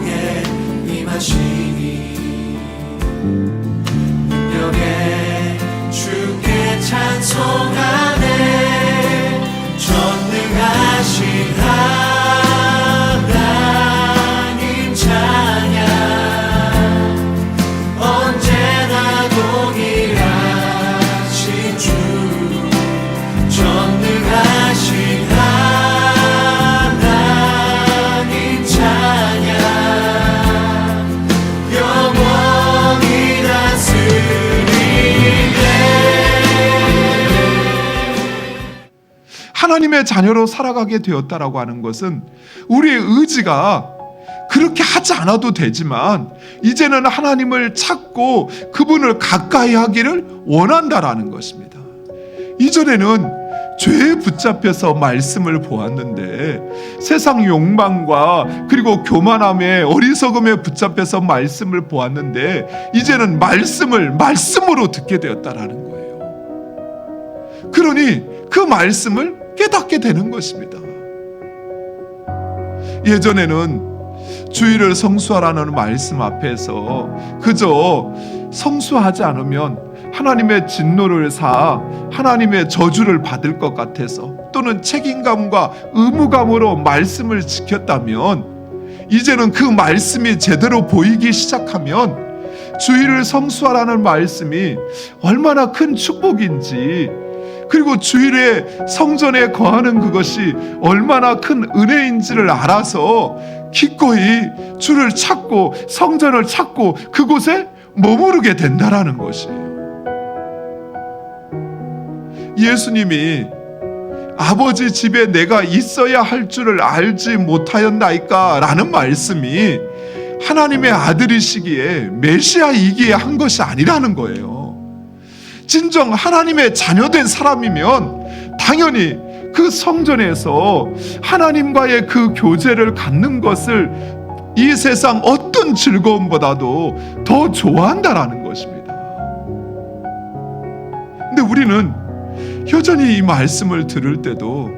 속에 임하시니 능력의 주께 찬송하네. 전능하신 하나님 찬양 언제나 동일하신 주. 전능하신 하나님 찬양 영원히 다스리네. 하나님의 자녀로 살아가게 되었다라고 하는 것은 우리의 의지가 그렇게 하지 않아도 되지만 이제는 하나님을 찾고 그분을 가까이 하기를 원한다라는 것입니다. 이전에는 죄에 붙잡혀서 말씀을 보았는데 세상 욕망과 그리고 교만함에 어리석음에 붙잡혀서 말씀을 보았는데 이제는 말씀으로 듣게 되었다라는 거예요. 그러니 그 말씀을 깨닫게 되는 것입니다. 예전에는 주의를 성수하라는 말씀 앞에서 그저 성수하지 않으면 하나님의 진노를 사 하나님의 저주를 받을 것 같아서 또는 책임감과 의무감으로 말씀을 지켰다면 이제는 그 말씀이 제대로 보이기 시작하면 주의를 성수하라는 말씀이 얼마나 큰 축복인지 그리고 주일에 성전에 거하는 그것이 얼마나 큰 은혜인지를 알아서 기꺼이 주를 찾고 성전을 찾고 그곳에 머무르게 된다라는 것이에요. 예수님이 아버지 집에 내가 있어야 할 줄을 알지 못하였나이까 라는 말씀이 하나님의 아들이시기에 메시아이기에 한 것이 아니라는 거예요. 진정 하나님의 자녀된 사람이면 당연히 그 성전에서 하나님과의 그 교제를 갖는 것을 이 세상 어떤 즐거움보다도 더 좋아한다라는 것입니다. 근데 우리는 여전히 이 말씀을 들을 때도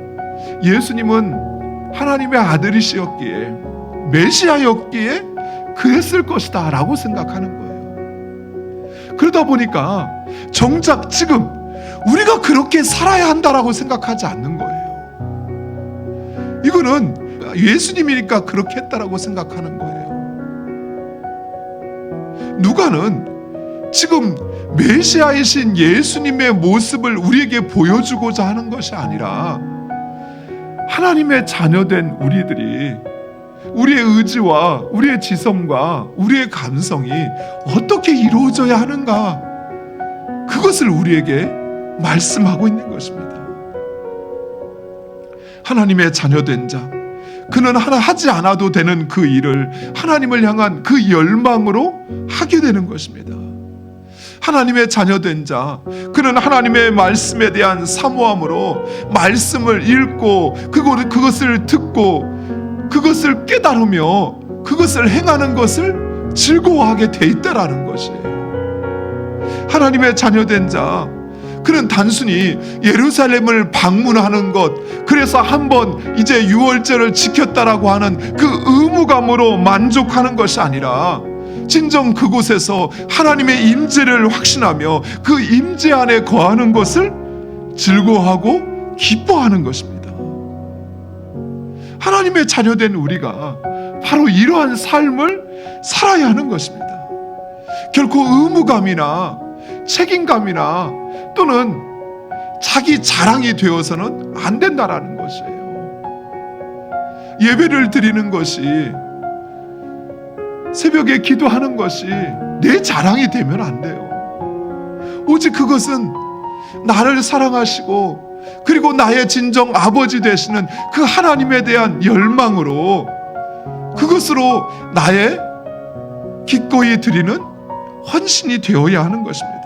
예수님은 하나님의 아들이시었기에 메시아였기에 그랬을 것이다 라고 생각하는 거예요. 그러다 보니까 정작 지금 우리가 그렇게 살아야 한다라고 생각하지 않는 거예요. 이거는 예수님이니까 그렇게 했다라고 생각하는 거예요. 누가는 지금 메시아이신 예수님의 모습을 우리에게 보여주고자 하는 것이 아니라 하나님의 자녀된 우리들이 우리의 의지와 우리의 지성과 우리의 감성이 어떻게 이루어져야 하는가 그것을 우리에게 말씀하고 있는 것입니다. 하나님의 자녀된 자 그는 하나 하지 않아도 되는 그 일을 하나님을 향한 그 열망으로 하게 되는 것입니다. 하나님의 자녀된 자 그는 하나님의 말씀에 대한 사모함으로 말씀을 읽고 그것을 듣고 그것을 깨달으며 그것을 행하는 것을 즐거워하게 돼 있다라는 것이에요. 하나님의 자녀된 자 그는 단순히 예루살렘을 방문하는 것 그래서 한번 이제 유월절을 지켰다라고 하는 그 의무감으로 만족하는 것이 아니라 진정 그곳에서 하나님의 임재를 확신하며 그 임재 안에 거하는 것을 즐거워하고 기뻐하는 것입니다. 하나님의 자녀된 우리가 바로 이러한 삶을 살아야 하는 것입니다. 결코 의무감이나 책임감이나 또는 자기 자랑이 되어서는 안 된다라는 것이에요. 예배를 드리는 것이 새벽에 기도하는 것이 내 자랑이 되면 안 돼요. 오직 그것은 나를 사랑하시고 그리고 나의 진정 아버지 되시는 그 하나님에 대한 열망으로 그것으로 나의 기꺼이 드리는 헌신이 되어야 하는 것입니다.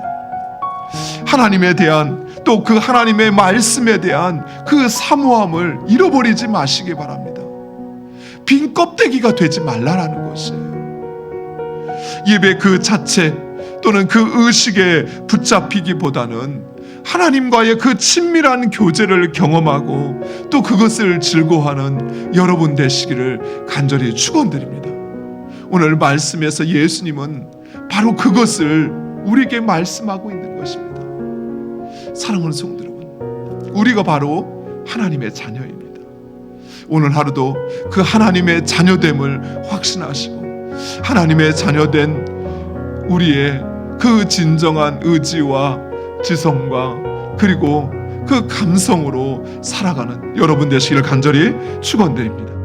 하나님에 대한 또 그 하나님의 말씀에 대한 그 사모함을 잃어버리지 마시기 바랍니다. 빈 껍데기가 되지 말라라는 것이에요. 예배 그 자체 또는 그 의식에 붙잡히기보다는 하나님과의 그 친밀한 교제를 경험하고 또 그것을 즐거워하는 여러분 되시기를 간절히 축원드립니다. 오늘 말씀에서 예수님은 바로 그것을 우리에게 말씀하고 있는 것입니다. 사랑하는 성도 여러분, 우리가 바로 하나님의 자녀입니다. 오늘 하루도 그 하나님의 자녀됨을 확신하시고 하나님의 자녀된 우리의 그 진정한 의지와 지성과 그리고 그 감성으로 살아가는 여러분 되시기를 간절히 축원드립니다.